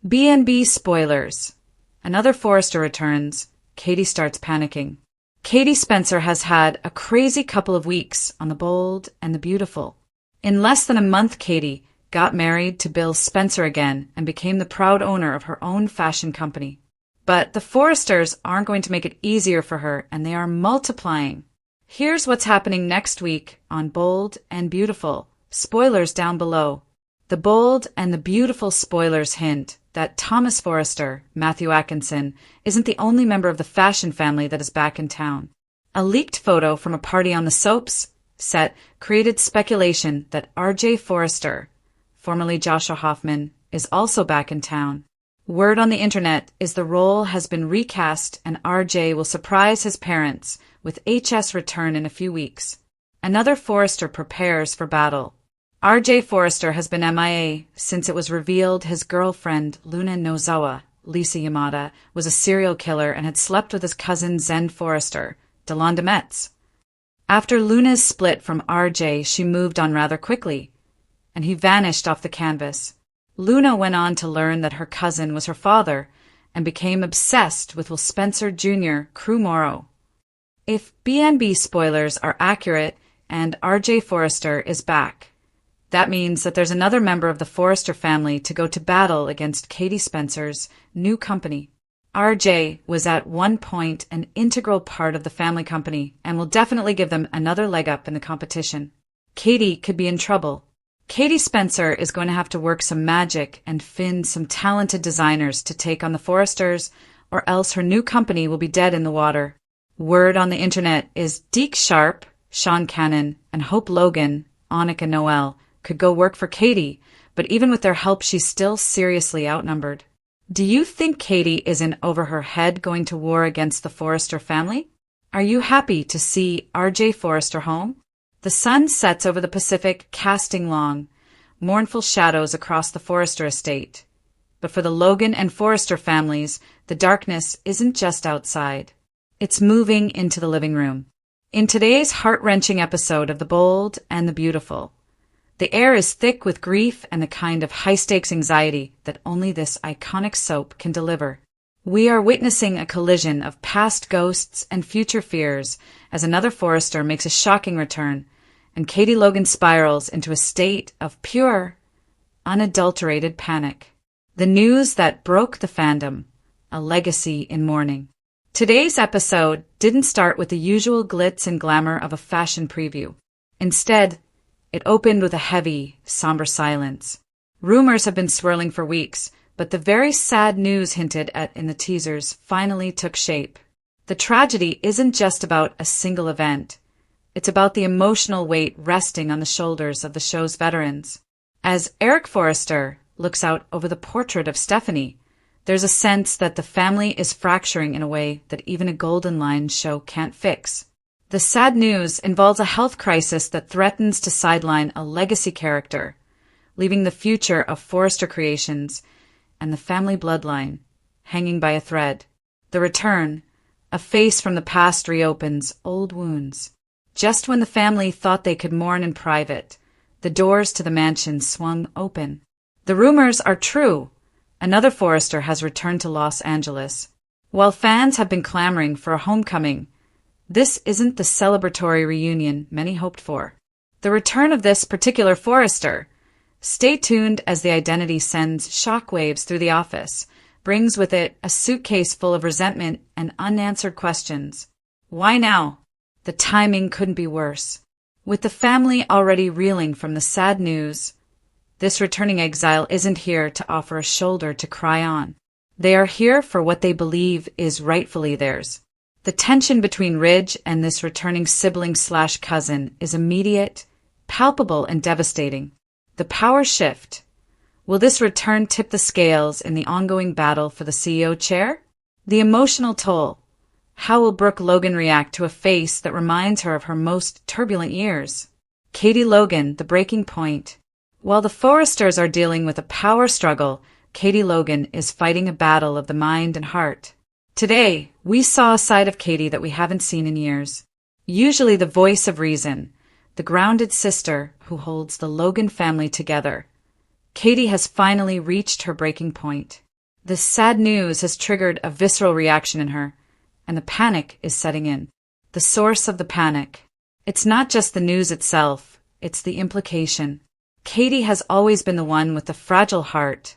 B&B spoilers. Another Forrester returns. Katie starts panicking. Katie Spencer has had a crazy couple of weeks on The Bold and the Beautiful. In less than a month, Katie got married to Bill Spencer again and became the proud owner of her own fashion company. But the Forresters aren't going to make it easier for her, and they are multiplying. Here's what's happening next week on Bold and Beautiful. Spoilers down below. The Bold and the Beautiful spoilers hint that Thomas Forrester, Matthew Atkinson, isn't the only member of the fashion family that is back in town. A leaked photo from a party on the soaps set created speculation that R.J. Forrester, formerly Joshua Hoffman, is also back in town. Word on the internet is the role has been recast and R.J. will surprise his parents with H.S. return in a few weeks. Another Forrester prepares for battle. R.J. Forrester has been MIA since it was revealed his girlfriend, Luna Nozawa, Lisa Yamada, was a serial killer and had slept with his cousin Zen Forrester, Delonda Metz. After Luna's split from R.J., she moved on rather quickly, and he vanished off the canvas. Luna went on to learn that her cousin was her father and became obsessed with Will Spencer Jr. Crew Morrow. If B&B spoilers are accurate and R.J. Forrester is back, that means that there's another member of the Forrester family to go to battle against Katie Spencer's new company. R.J. was at one point an integral part of the family company and will definitely give them another leg up in the competition. Katie could be in trouble. Katie Spencer is going to have to work some magic and fin some talented designers to take on the Forresters, or else her new company will be dead in the water. Word on the internet is Deke Sharp, Sean Cannon, and Hope Logan, Annika Noel, could go work for Katie, but even with their help she's still seriously outnumbered. Do you think Katie is in over her head going to war against the Forrester family? Are you happy to see R.J. Forrester home? The sun sets over the Pacific, casting long, mournful shadows across the Forrester estate. But for the Logan and Forrester families, the darkness isn't just outside. It's moving into the living room. In today's heart-wrenching episode of The Bold and the Beautiful, the air is thick with grief and the kind of high-stakes anxiety that only this iconic soap can deliver. We are witnessing a collision of past ghosts and future fears as another Forrester makes a shocking return, and Katie Logan spirals into a state of pure, unadulterated panic. The news that broke the fandom, a legacy in mourning. Today's episode didn't start with the usual glitz and glamour of a fashion preview. Instead, it opened with a heavy, somber silence. Rumors have been swirling for weeks, but the very sad news hinted at in the teasers finally took shape. The tragedy isn't just about a single event. It's about the emotional weight resting on the shoulders of the show's veterans. As Eric Forrester looks out over the portrait of Stephanie, there's a sense that the family is fracturing in a way that even a Golden Line show can't fix. The sad news involves a health crisis that threatens to sideline a legacy character, leaving the future of Forrester Creations and the family bloodline hanging by a thread. The return, a face from the past, reopens old wounds. Just when the family thought they could mourn in private, the doors to the mansion swung open. The rumors are true. Another Forrester has returned to Los Angeles. While fans have been clamoring for a homecoming, this isn't the celebratory reunion many hoped for. The return of this particular Forrester, stay tuned as the identity sends shockwaves through the office, brings with it a suitcase full of resentment and unanswered questions. Why now? The timing couldn't be worse. With the family already reeling from the sad news, this returning exile isn't here to offer a shoulder to cry on. They are here for what they believe is rightfully theirs. The tension between Ridge and this returning sibling/cousin is immediate, palpable, and devastating. The power shift. Will this return tip the scales in the ongoing battle for the CEO chair? The emotional toll. How will Brooke Logan react to a face that reminds her of her most turbulent years? Katie Logan, the breaking point. While the Forresters are dealing with a power struggle, Katie Logan is fighting a battle of the mind and heart. Today, we saw a side of Katie that we haven't seen in years. Usually the voice of reason, the grounded sister who holds the Logan family together. Katie has finally reached her breaking point. This sad news has triggered a visceral reaction in her, and the panic is setting in. The source of the panic. It's not just the news itself, it's the implication. Katie has always been the one with the fragile heart,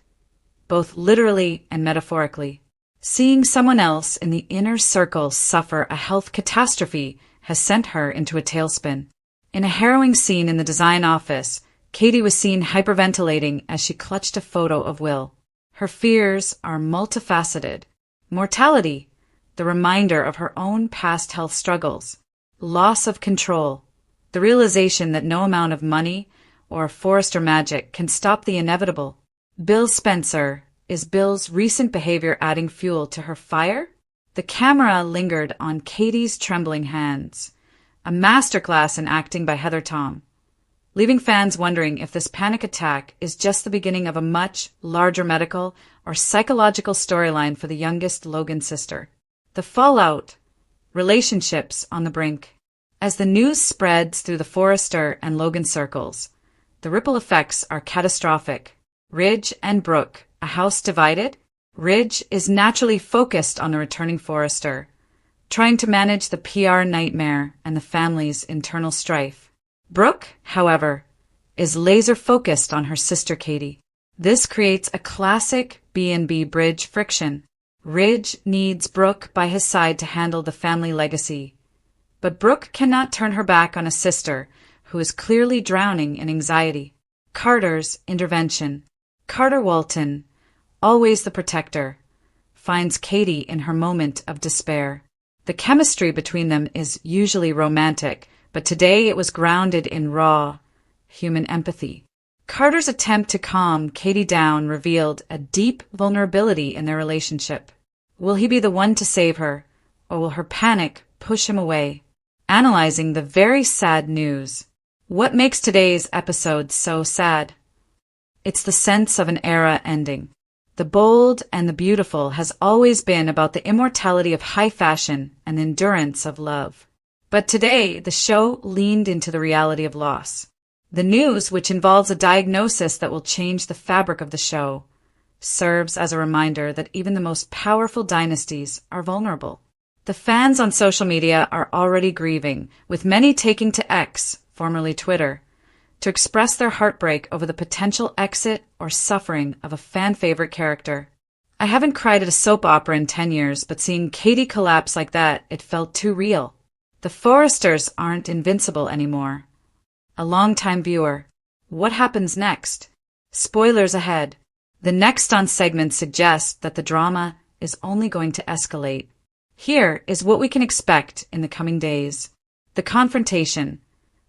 both literally and metaphorically. Seeing someone else in the inner circle suffer a health catastrophe has sent her into a tailspin. In a harrowing scene in the design office, Katie was seen hyperventilating as she clutched a photo of Will. Her fears are multifaceted. Mortality, the reminder of her own past health struggles. Loss of control, the realization that no amount of money or Forrester magic can stop the inevitable. Bill Spencer, is Bill's recent behavior adding fuel to her fire? The camera lingered on Katie's trembling hands, a masterclass in acting by Heather Tom, leaving fans wondering if this panic attack is just the beginning of a much larger medical or psychological storyline for the youngest Logan sister. The fallout, relationships on the brink. As the news spreads through the Forrester and Logan circles, the ripple effects are catastrophic. Ridge and Brooke, a house divided? Ridge is naturally focused on the returning Forrester, trying to manage the PR nightmare and the family's internal strife. Brooke, however, is laser-focused on her sister Katie. This creates a classic B&B bridge friction. Ridge needs Brooke by his side to handle the family legacy, but Brooke cannot turn her back on a sister who is clearly drowning in anxiety. Carter's intervention. Carter Walton, always the protector, finds Katie in her moment of despair. The chemistry between them is usually romantic, but today it was grounded in raw, human empathy. Carter's attempt to calm Katie down revealed a deep vulnerability in their relationship. Will he be the one to save her, or will her panic push him away? Analyzing the very sad news. What makes today's episode so sad? It's the sense of an era ending. The bold and the beautiful has always been about the immortality of high fashion and the endurance of love. But today, the show leaned into the reality of loss. The news, which involves a diagnosis that will change the fabric of the show, serves as a reminder that even the most powerful dynasties are vulnerable. The fans on social media are already grieving, with many taking to X, formerly Twitter, to express their heartbreak over the potential exit or suffering of a fan-favorite character. I haven't cried at a soap opera in 10 years, but seeing Katie collapse like that, it felt too real. The Forresters aren't invincible anymore. A longtime viewer. What happens next? Spoilers ahead. The next on segment suggests that the drama is only going to escalate. Here is what we can expect in the coming days. The confrontation.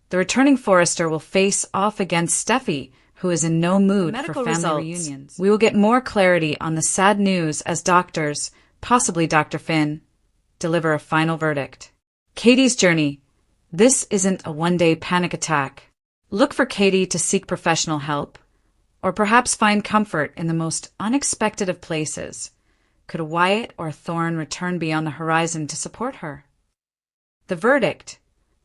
The returning Forrester will face off against Steffi, who is in no mood for family reunions. We will get more clarity on the sad news as doctors, possibly Dr. Finn, deliver a final verdict. Katie's journey. This isn't a one-day panic attack. Look for Katie to seek professional help, or perhaps find comfort in the most unexpected of places. Could a Wyatt or a Thorne return beyond the horizon to support her? The verdict.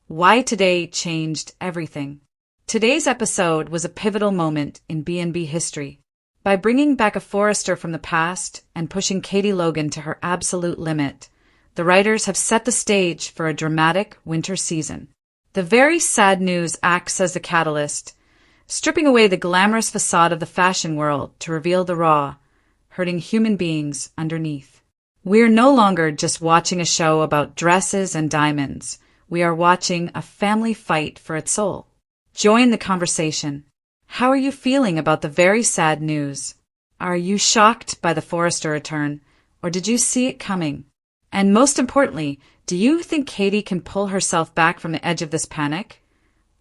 Why today changed everything. Today's episode was a pivotal moment in B&B history. By bringing back a Forrester from the past and pushing Katie Logan to her absolute limit, the writers have set the stage for a dramatic winter season. The very sad news acts as a catalyst, stripping away the glamorous facade of the fashion world to reveal the raw, hurting human beings underneath. We're no longer just watching a show about dresses and diamonds. We are watching a family fight for its soul. Join the conversation. How are you feeling about the very sad news? Are you shocked by the Forrester return, or did you see it coming? And most importantly, do you think Katie can pull herself back from the edge of this panic?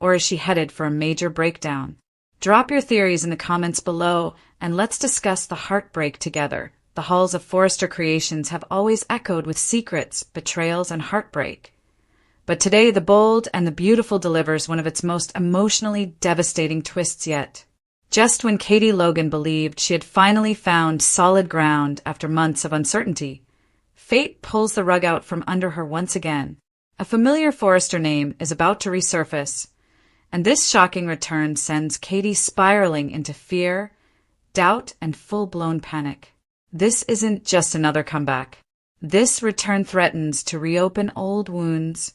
Or is she headed for a major breakdown? Drop your theories in the comments below, and let's discuss the heartbreak together. The halls of Forrester Creations have always echoed with secrets, betrayals, and heartbreak. But today, the bold and the beautiful delivers one of its most emotionally devastating twists yet. Just when Katie Logan believed she had finally found solid ground after months of uncertainty, fate pulls the rug out from under her once again. A familiar Forrester name is about to resurface, and this shocking return sends Katie spiraling into fear, doubt, and full-blown panic. This isn't just another comeback. This return threatens to reopen old wounds,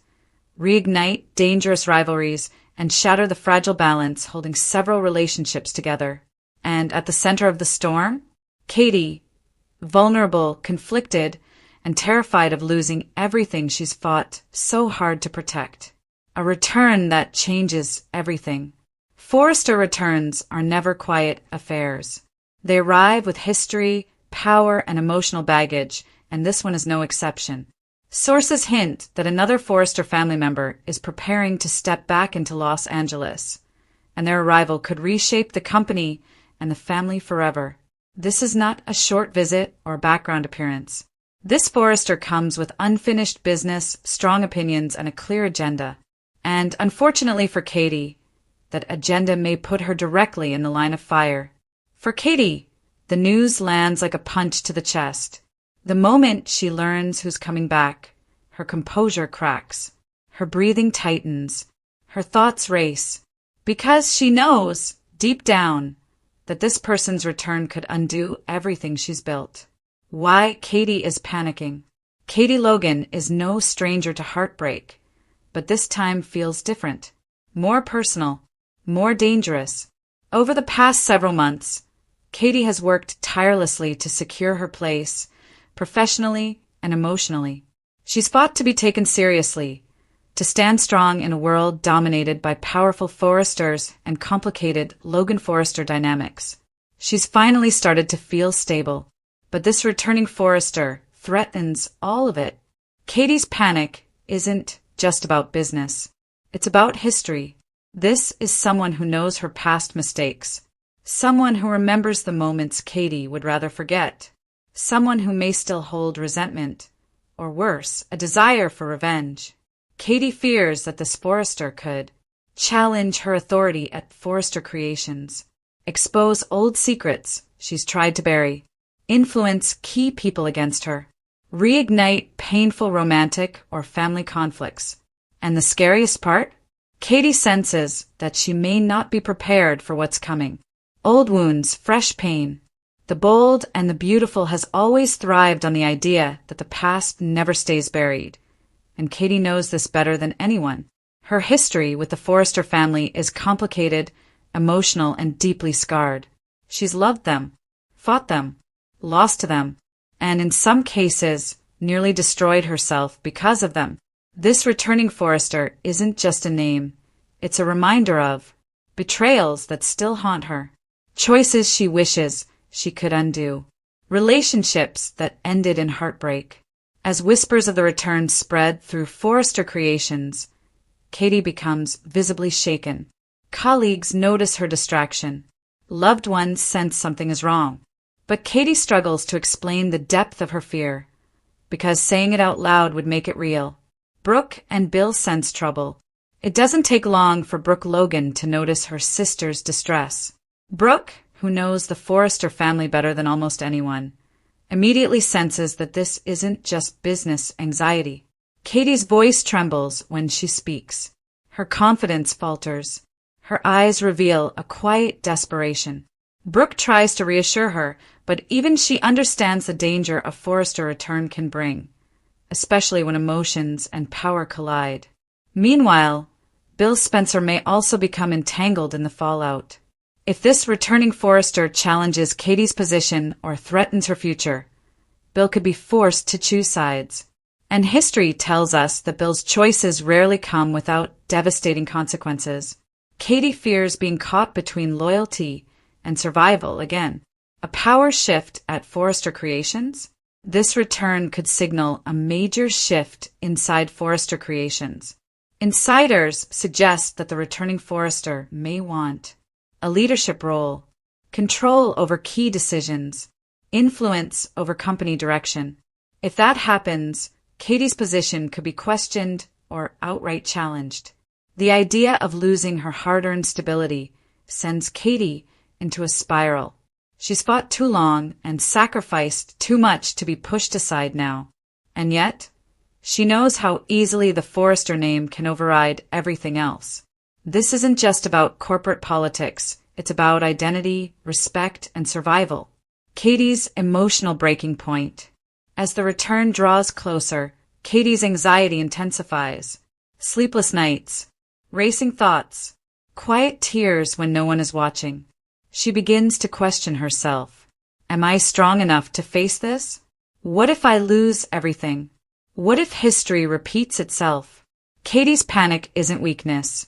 reignite dangerous rivalries, and shatter the fragile balance holding several relationships together. And at the center of the storm, Katie, vulnerable, conflicted, and terrified of losing everything she's fought so hard to protect. A return that changes everything. Forrester returns are never quiet affairs. They arrive with history, power, and emotional baggage, and this one is no exception. Sources hint that another Forrester family member is preparing to step back into Los Angeles, and their arrival could reshape the company and the family forever. This is not a short visit or background appearance. This Forrester comes with unfinished business, strong opinions, and a clear agenda. And unfortunately for Katie, that agenda may put her directly in the line of fire. For Katie, the news lands like a punch to the chest. The moment she learns who's coming back, her composure cracks, her breathing tightens, her thoughts race, because she knows, deep down, that this person's return could undo everything she's built. Why Katie is panicking. Katie Logan is no stranger to heartbreak, but this time feels different, more personal, more dangerous. Over the past several months, Katie has worked tirelessly to secure her place, professionally and emotionally. She's fought to be taken seriously, to stand strong in a world dominated by powerful Forresters and complicated Logan Forrester dynamics. She's finally started to feel stable, but this returning Forrester threatens all of it. Katie's panic isn't just about business. It's about history. This is someone who knows her past mistakes, someone who remembers the moments Katie would rather forget, someone who may still hold resentment, or worse, a desire for revenge. Katie fears that this Forrester could challenge her authority at Forrester Creations, expose old secrets she's tried to bury, influence key people against her, reignite painful romantic or family conflicts. And the scariest part? Katie senses that she may not be prepared for what's coming. Old wounds, fresh pain. The bold and the beautiful has always thrived on the idea that the past never stays buried. And Katie knows this better than anyone. Her history with the Forrester family is complicated, emotional, and deeply scarred. She's loved them, fought them, lost to them, and in some cases, nearly destroyed herself because of them. This returning Forrester isn't just a name. It's a reminder of betrayals that still haunt her, choices she wishes she could undo, relationships that ended in heartbreak. As whispers of the return spread through Forrester Creations, Katie becomes visibly shaken. Colleagues notice her distraction. Loved ones sense something is wrong. But Katie struggles to explain the depth of her fear, because saying it out loud would make it real. Brooke and Bill sense trouble. It doesn't take long for Brooke Logan to notice her sister's distress. Brooke, who knows the Forrester family better than almost anyone, immediately senses that this isn't just business anxiety. Katie's voice trembles when she speaks. Her confidence falters. Her eyes reveal a quiet desperation. Brooke tries to reassure her, but even she understands the danger a Forrester return can bring, especially when emotions and power collide. Meanwhile, Bill Spencer may also become entangled in the fallout. If this returning Forrester challenges Katie's position or threatens her future, Bill could be forced to choose sides. And history tells us that Bill's choices rarely come without devastating consequences. Katie fears being caught between loyalty and survival again. A power shift at Forrester Creations? This return could signal a major shift inside Forrester Creations. Insiders suggest that the returning Forrester may want a leadership role, control over key decisions, influence over company direction. If that happens, Katie's position could be questioned or outright challenged. The idea of losing her hard-earned stability sends Katie into a spiral. She's fought too long and sacrificed too much to be pushed aside now. And yet, she knows how easily the Forrester name can override everything else. This isn't just about corporate politics. It's about identity, respect, and survival. Katie's emotional breaking point. As the return draws closer, Katie's anxiety intensifies. Sleepless nights, racing thoughts, quiet tears when no one is watching. She begins to question herself. Am I strong enough to face this? What if I lose everything? What if history repeats itself? Katie's panic isn't weakness.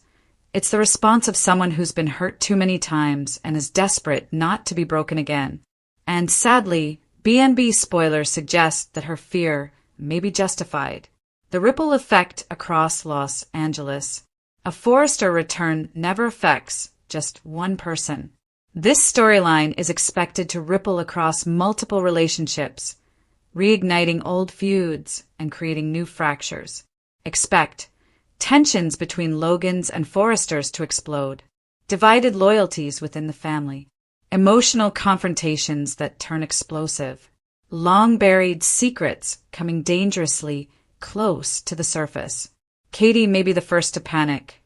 It's the response of someone who's been hurt too many times and is desperate not to be broken again. And sadly, B&B spoilers suggest that her fear may be justified. The ripple effect across Los Angeles. A Forrester return never affects just one person. This storyline is expected to ripple across multiple relationships, reigniting old feuds and creating new fractures. Expect tensions between Logans and Forresters to explode, divided loyalties within the family, emotional confrontations that turn explosive, long-buried secrets coming dangerously close to the surface. Katie may be the first to panic,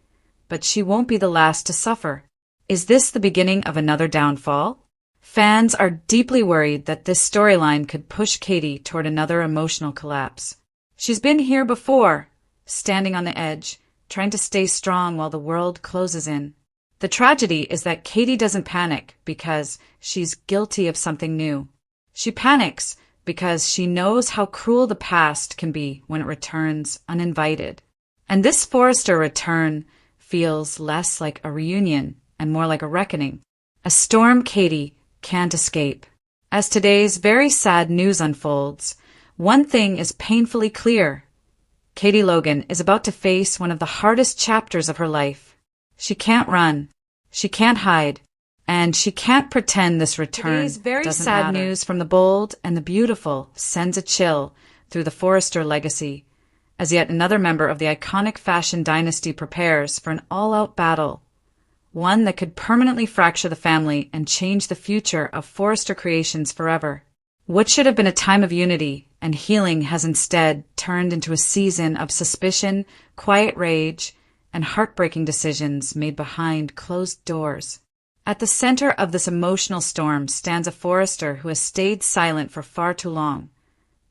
but she won't be the last to suffer. Is this the beginning of another downfall? Fans are deeply worried that this storyline could push Katie toward another emotional collapse. She's been here before, standing on the edge, trying to stay strong while the world closes in. The tragedy is that Katie doesn't panic because she's guilty of something new. She panics because she knows how cruel the past can be when it returns uninvited. And this Forrester return feels less like a reunion and more like a reckoning, a storm Katie can't escape. As today's very sad news unfolds, one thing is painfully clear. Katie Logan is about to face one of the hardest chapters of her life. She can't run, she can't hide, and she can't pretend this return doesn't matter. Today's very sad news from the bold and the beautiful sends a chill through the Forrester legacy, as yet another member of the iconic fashion dynasty prepares for an all-out battle, one that could permanently fracture the family and change the future of Forrester Creations forever. What should have been a time of unity and healing has instead turned into a season of suspicion, quiet rage, and heartbreaking decisions made behind closed doors. At the center of this emotional storm stands a Forrester who has stayed silent for far too long.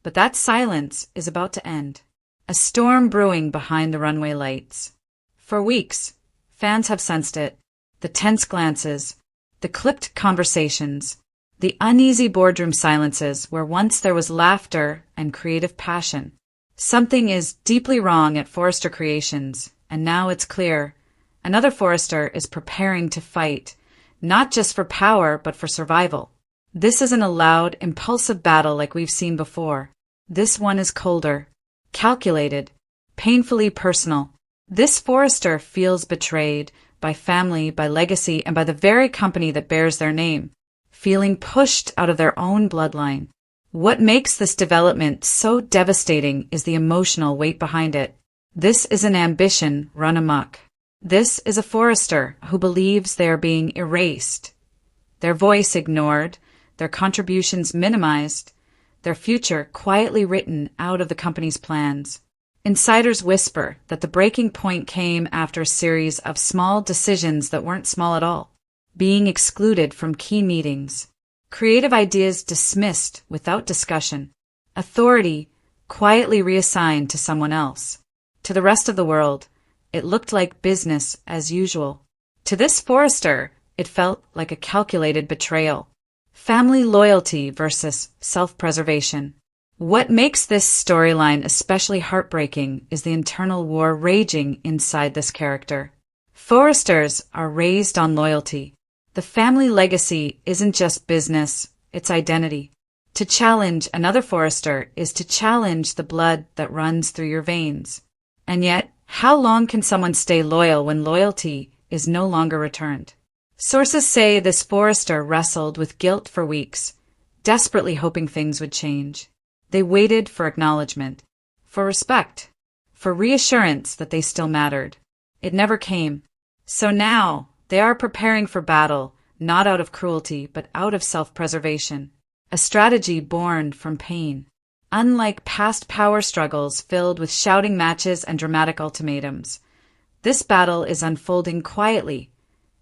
But that silence is about to end. A storm brewing behind the runway lights. For weeks, fans have sensed it. The tense glances, the clipped conversations, the uneasy boardroom silences where once there was laughter and creative passion. Something is deeply wrong at Forrester Creations, and now it's clear. Another Forrester is preparing to fight, not just for power but for survival. This isn't a loud, impulsive battle like we've seen before. This one is colder, calculated, painfully personal. This Forrester feels betrayed by family, by legacy, and by the very company that bears their name, feeling pushed out of their own bloodline. What makes this development so devastating is the emotional weight behind it. This is an ambition run amok. This is a Forrester who believes they are being erased, their voice ignored, their contributions minimized, their future quietly written out of the company's plans. Insiders whisper that the breaking point came after a series of small decisions that weren't small at all. Being excluded from key meetings, creative ideas dismissed without discussion, authority quietly reassigned to someone else. To the rest of the world, it looked like business as usual. To this Forrester, it felt like a calculated betrayal. Family loyalty versus self-preservation. What makes this storyline especially heartbreaking is the internal war raging inside this character. Forresters are raised on loyalty. The family legacy isn't just business, it's identity. To challenge another Forrester is to challenge the blood that runs through your veins. And yet, how long can someone stay loyal when loyalty is no longer returned? Sources say this Forrester wrestled with guilt for weeks, desperately hoping things would change. They waited for acknowledgement, for respect, for reassurance that they still mattered. It never came. So now, they are preparing for battle, not out of cruelty, but out of self-preservation. A strategy born from pain. Unlike past power struggles filled with shouting matches and dramatic ultimatums, this battle is unfolding quietly,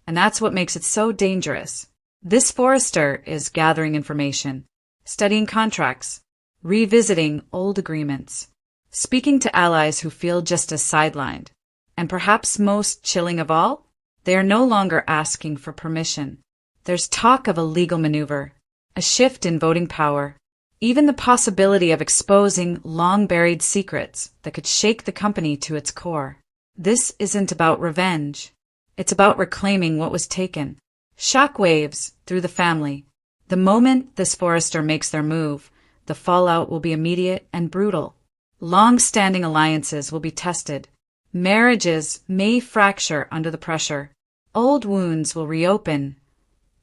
and that's what makes it so dangerous. This Forrester is gathering information, studying contracts, revisiting old agreements, speaking to allies who feel just as sidelined. And perhaps most chilling of all, they are no longer asking for permission. There's talk of a legal maneuver, a shift in voting power, even the possibility of exposing long-buried secrets that could shake the company to its core. This isn't about revenge. It's about reclaiming what was taken. Shockwaves through the family. The moment this Forrester makes their move, the fallout will be immediate and brutal. Long-standing alliances will be tested. Marriages may fracture under the pressure. Old wounds will reopen,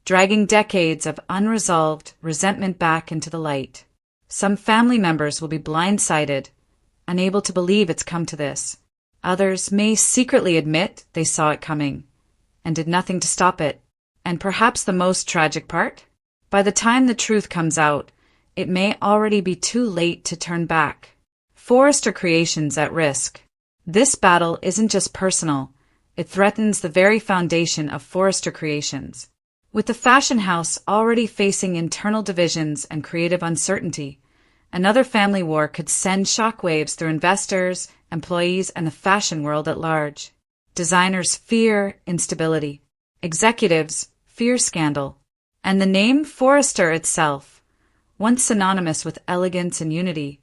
dragging decades of unresolved resentment back into the light. Some family members will be blindsided, unable to believe it's come to this. Others may secretly admit they saw it coming and did nothing to stop it. And perhaps the most tragic part? By the time the truth comes out, it may already be too late to turn back. Forrester Creations at risk. This battle isn't just personal, it threatens the very foundation of Forrester Creations. With the fashion house already facing internal divisions and creative uncertainty, another family war could send shockwaves through investors, employees, and the fashion world at large. Designers fear instability. Executives fear scandal. And the name Forrester itself, once synonymous with elegance and unity,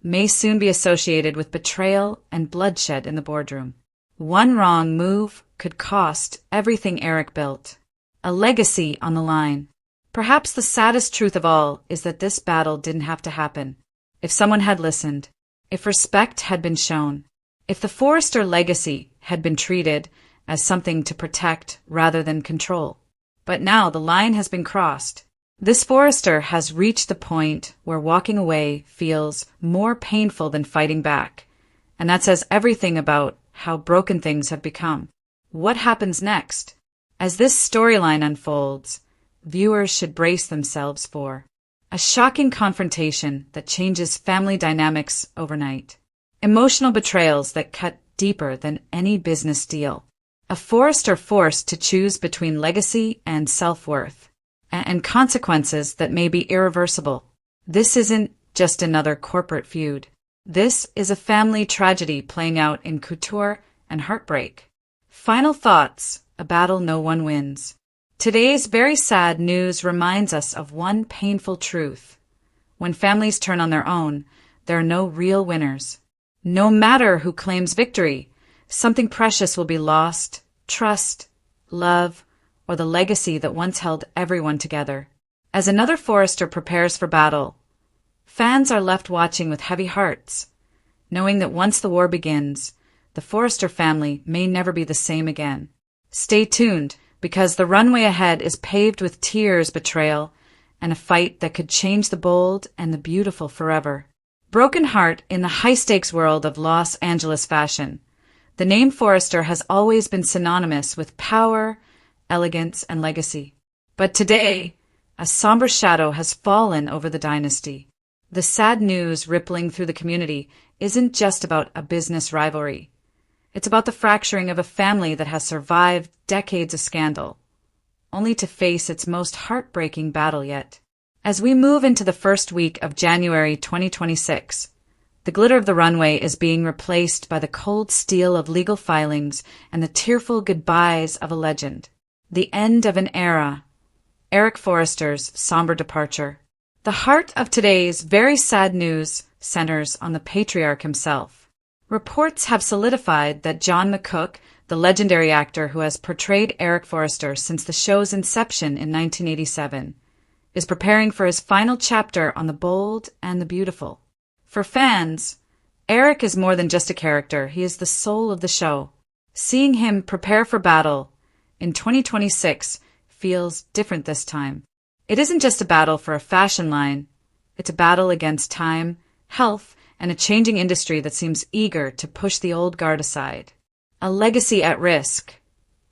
may soon be associated with betrayal and bloodshed in the boardroom. One wrong move could cost everything Eric built. A legacy on the line. Perhaps the saddest truth of all is that this battle didn't have to happen. If someone had listened, if respect had been shown, if the Forrester legacy had been treated as something to protect rather than control. But now the line has been crossed. This Forrester has reached the point where walking away feels more painful than fighting back. And that says everything about how broken things have become. What happens next? As this storyline unfolds, viewers should brace themselves for a shocking confrontation that changes family dynamics overnight. Emotional betrayals that cut deeper than any business deal. A Forrester forced to choose between legacy and self-worth. And consequences that may be irreversible. This isn't just another corporate feud. This is a family tragedy playing out in couture and heartbreak. Final thoughts, a battle no one wins. Today's very sad news reminds us of one painful truth. When families turn on their own, there are no real winners. No matter who claims victory, something precious will be lost: trust, love, or the legacy that once held everyone together. As another Forrester prepares for battle, fans are left watching with heavy hearts, knowing that once the war begins, the Forrester family may never be the same again. Stay tuned, because the runway ahead is paved with tears, betrayal, and a fight that could change the bold and the beautiful forever. Broken heart in the high-stakes world of Los Angeles fashion. The name Forrester has always been synonymous with power, elegance, and legacy. But today, a somber shadow has fallen over the dynasty. The sad news rippling through the community isn't just about a business rivalry. It's about the fracturing of a family that has survived decades of scandal, only to face its most heartbreaking battle yet. As we move into the first week of January 2026, the glitter of the runway is being replaced by the cold steel of legal filings and the tearful goodbyes of a legend. The end of an era. Eric Forrester's somber departure. The heart of today's very sad news centers on the patriarch himself. Reports have solidified that John McCook, the legendary actor who has portrayed Eric Forrester since the show's inception in 1987, is preparing for his final chapter on the bold and the beautiful. For fans, Eric is more than just a character. He is the soul of the show. Seeing him prepare for battle in 2026 feels different this time. It isn't just a battle for a fashion line. It's a battle against time, health, and a changing industry that seems eager to push the old guard aside. A legacy at risk,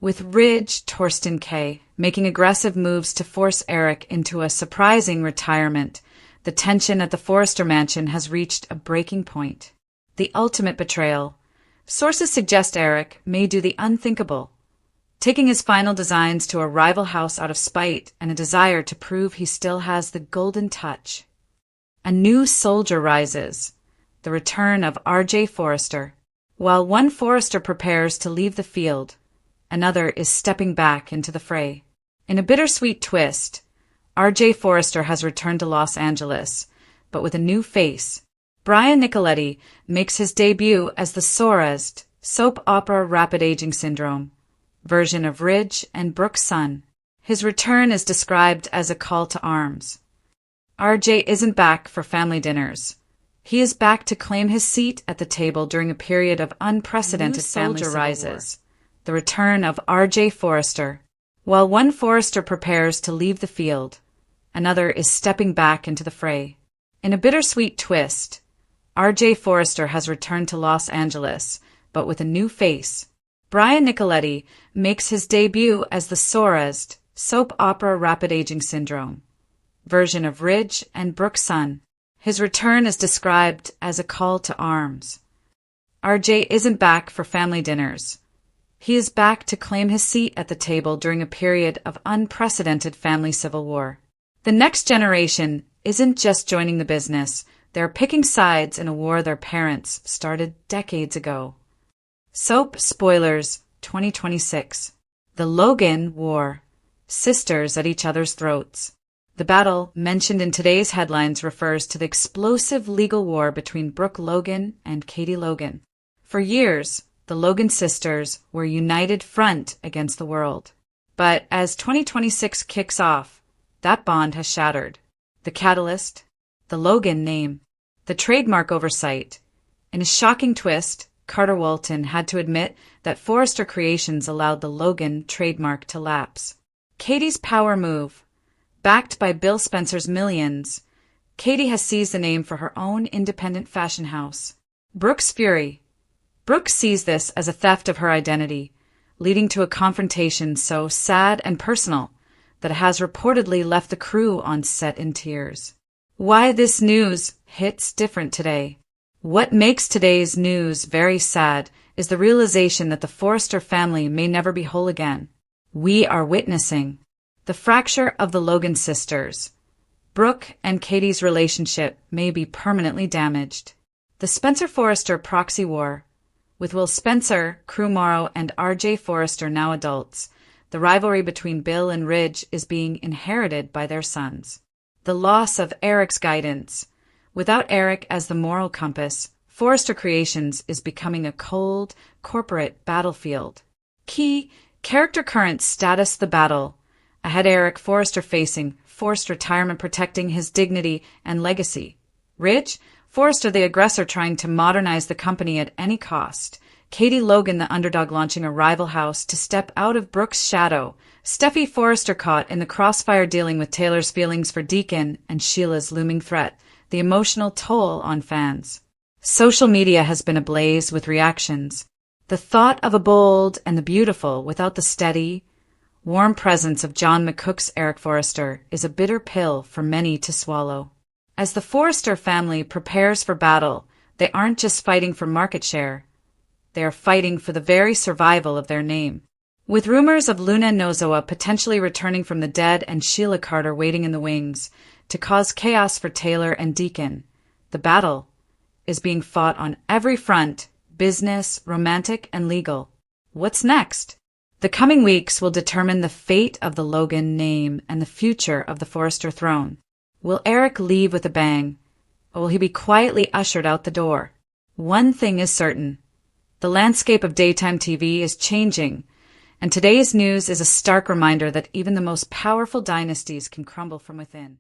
with Ridge Torsten K. making aggressive moves to force Eric into a surprising retirement. The tension at the Forrester mansion has reached a breaking point. The ultimate betrayal. Sources suggest Eric may do the unthinkable. taking his final designs to a rival house out of spite and a desire to prove he still has the golden touch. A new soldier rises, the return of R.J. Forrester. While one Forrester prepares to leave the field, another is stepping back into the fray. In a bittersweet twist, R.J. Forrester has returned to Los Angeles, but with a new face. Brian Nicoletti makes his debut as the sorest soap opera rapid aging syndrome version of Ridge and Brooke's son. His return is described as a call to arms. R.J. isn't back for family dinners. He is back to claim his seat at the table during a period of unprecedented family civil war. The return of R.J. Forrester. While one Forrester prepares to leave the field, another is stepping back into the fray. In a bittersweet twist, R.J. Forrester has returned to Los Angeles, but with a new face. Brian Nicoletti makes his debut as the sorest soap opera rapid aging syndrome version of Ridge and Brooke's son. His return is described as a call to arms. R.J. isn't back for family dinners. He is back to claim his seat at the table during a period of unprecedented family civil war. The next generation isn't just joining the business, they're picking sides in a war their parents started decades ago. Soap Spoilers 2026. The Logan War. Sisters at each other's throats. The battle mentioned in today's headlines refers to the explosive legal war between Brooke Logan and Katie Logan. For years, the Logan sisters were a united front against the world. But as 2026 kicks off, that bond has shattered. The catalyst? The Logan name. The trademark oversight. In a shocking twist, Carter Walton had to admit that Forrester Creations allowed the Logan trademark to lapse. Katie's power move. Backed by Bill Spencer's millions, Katie has seized the name for her own independent fashion house. Brooke's fury. Brooke sees this as a theft of her identity, leading to a confrontation so sad and personal that it has reportedly left the crew on set in tears. Why this news hits different today. What makes today's news very sad is the realization that the Forrester family may never be whole again. We are witnessing the fracture of the Logan sisters. Brooke and Katie's relationship may be permanently damaged. The Spencer-Forrester proxy war. With Will Spencer, Crew Morrow, and R.J. Forrester now adults, the rivalry between Bill and Ridge is being inherited by their sons. The loss of Eric's guidance. Without Eric as the moral compass, Forrester Creations is becoming a cold, corporate battlefield. Key character current status: the battle. Ahead, Eric Forrester facing forced retirement, protecting his dignity and legacy. Ridge Forrester, the aggressor, trying to modernize the company at any cost. Katie Logan, the underdog, launching a rival house to step out of Brooke's shadow. Steffi Forrester caught in the crossfire, dealing with Taylor's feelings for Deacon and Sheila's looming threat. The emotional toll on fans. Social media has been ablaze with reactions. The thought of a bold and the beautiful without the steady, warm presence of John McCook's Eric Forrester is a bitter pill for many to swallow. As the Forrester family prepares for battle, they aren't just fighting for market share. They are fighting for the very survival of their name. With rumors of Luna Nozoa potentially returning from the dead and Sheila Carter waiting in the wings to cause chaos for Taylor and Deacon, the battle is being fought on every front: business, romantic, and legal. What's next? The coming weeks will determine the fate of the Logan name and the future of the Forrester throne. Will Eric leave with a bang, or will he be quietly ushered out the door? One thing is certain: the landscape of daytime TV is changing, and today's news is a stark reminder that even the most powerful dynasties can crumble from within.